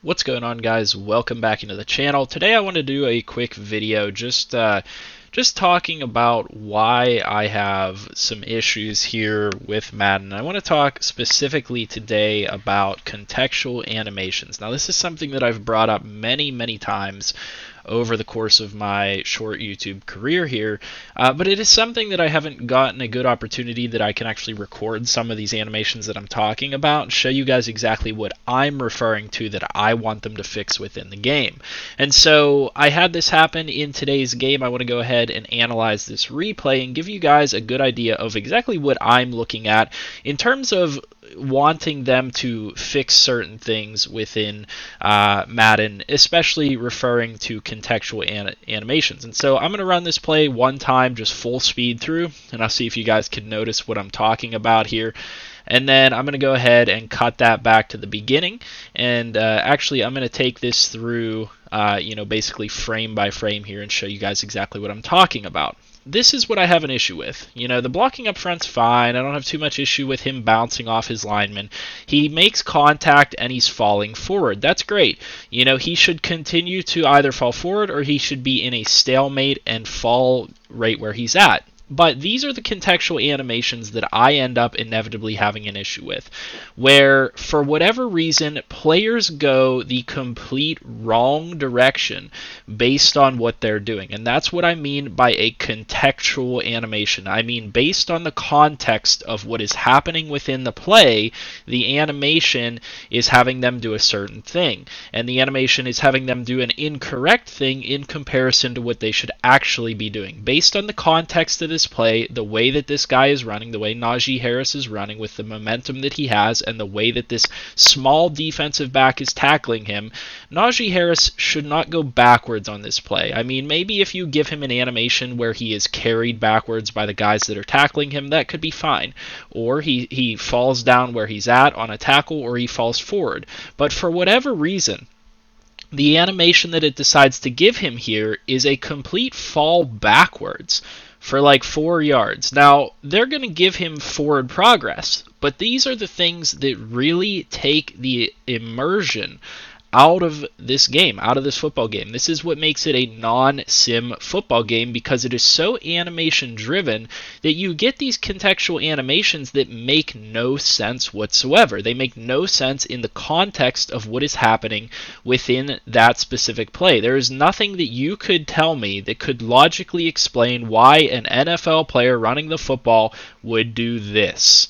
What's going on, guys? Welcome back into the channel. Today I want to do a quick video just talking about why I have some issues here with Madden. I want to talk specifically today about contextual animations. Now, this is something that I've brought up many times over the course of my short YouTube career here, but it is something that I haven't gotten a good opportunity that I can actually record some of these animations that I'm talking about and show you guys exactly what I'm referring to that I want them to fix within the game. And so I had this happen in today's game. I want to go ahead and analyze this replay and give you guys a good idea of exactly what I'm looking at in terms of wanting them to fix certain things within Madden, especially referring to contextual animations. And so I'm going to run this play one time, just full speed through, and I'll see if you guys can notice what I'm talking about here. And then I'm going to go ahead and cut that back to the beginning. And actually, I'm going to take this through, basically frame by frame here and show you guys exactly what I'm talking about. This is what I have an issue with. The blocking up front's fine. I don't have too much issue with him bouncing off his lineman. He makes contact and he's falling forward. That's great. He should continue to either fall forward or he should be in a stalemate and fall right where he's at. But these are the contextual animations that I end up inevitably having an issue with, where for whatever reason players go the complete wrong direction based on what they're doing. And that's what I mean by a contextual animation. I mean based on the context of what is happening within the play, the animation is having them do a certain thing. And the animation is having them do an incorrect thing in comparison to what they should actually be doing. Based on the context of this play, the way that this guy is running, the way Najee Harris is running with the momentum that he has, and the way that this small defensive back is tackling him, Najee Harris should not go backwards on this play. I mean, maybe if you give him an animation where he is carried backwards by the guys that are tackling him, that could be fine. Or he falls down where he's at on a tackle, or he falls forward. But for whatever reason, the animation that it decides to give him here is a complete fall backwards for like 4 yards. Now, they're going to give him forward progress, but these are the things that really take the immersion out of this game, out of this football game. This is what makes it a non-sim football game, because it is so animation driven that you get these contextual animations that make no sense whatsoever. They make no sense in the context of what is happening within that specific play. There is nothing that you could tell me that could logically explain why an NFL player running the football would do this.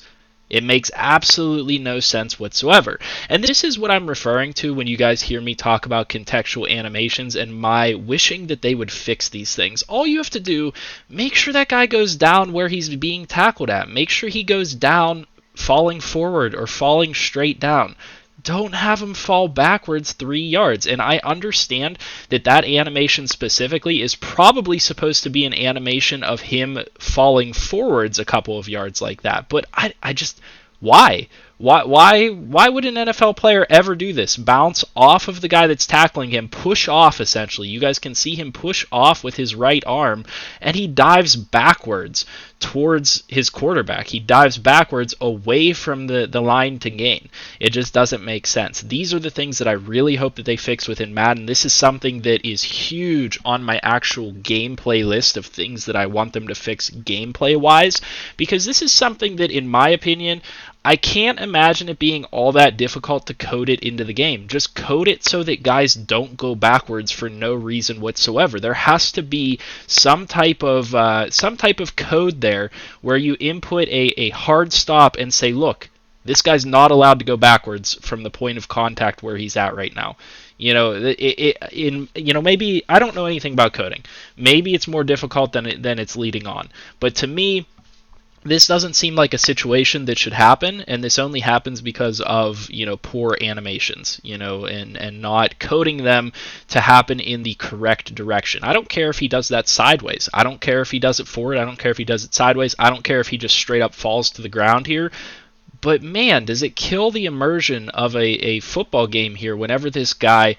It makes absolutely no sense whatsoever. And this is what I'm referring to when you guys hear me talk about contextual animations and my wishing that they would fix these things. All you have to do, make sure that guy goes down where he's being tackled at. Make sure he goes down falling forward or falling straight down. Don't have him fall backwards 3 yards. And I understand that animation specifically is probably supposed to be an animation of him falling forwards a couple of yards like that. But I just, why? Why would an NFL player ever do this? Bounce off of the guy that's tackling him, push off essentially. You guys can see him push off with his right arm, and he dives backwards towards his quarterback. He dives backwards away from the line to gain. It just doesn't make sense. These are the things that I really hope that they fix within Madden. This is something that is huge on my actual gameplay list of things that I want them to fix gameplay-wise, because this is something that, in my opinion, I can't imagine it being all that difficult to code it into the game. Just code it so that guys don't go backwards for no reason whatsoever. There has to be some type of code there where you input a hard stop and say, look, this guy's not allowed to go backwards from the point of contact where he's at right now. Maybe I don't know anything about coding. Maybe it's more difficult than it's leading on. But to me, this doesn't seem like a situation that should happen, and this only happens because of poor animations, and not coding them to happen in the correct direction. I don't care if he does that sideways. I don't care if he does it forward. I don't care if he does it sideways. I don't care if he just straight up falls to the ground here. But man, does it kill the immersion of a football game here whenever this guy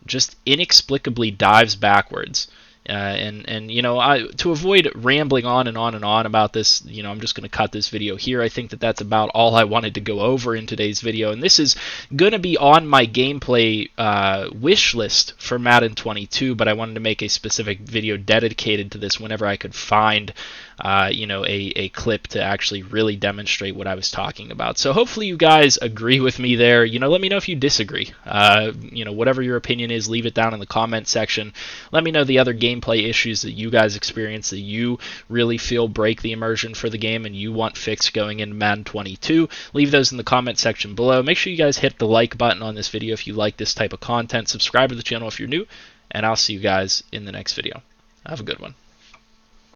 just inexplicably dives backwards. And you know, to avoid rambling on and on and on about this, you know, I'm just going to cut this video here. I think that that's about all I wanted to go over in today's video, and this is going to be on my gameplay wish list for Madden 22, but I wanted to make a specific video dedicated to this whenever I could find you know, a clip to actually really demonstrate what I was talking about. So hopefully you guys agree with me there. You know, let me know if you disagree. You know, whatever your opinion is, leave it down in the comment section. Let me know the other gameplay issues that you guys experience that you really feel break the immersion for the game and you want fixed going into Madden 22. Leave those in the comment section below. Make sure you guys hit the like button on this video if you like this type of content. Subscribe to the channel if you're new, and I'll see you guys in the next video. Have a good one.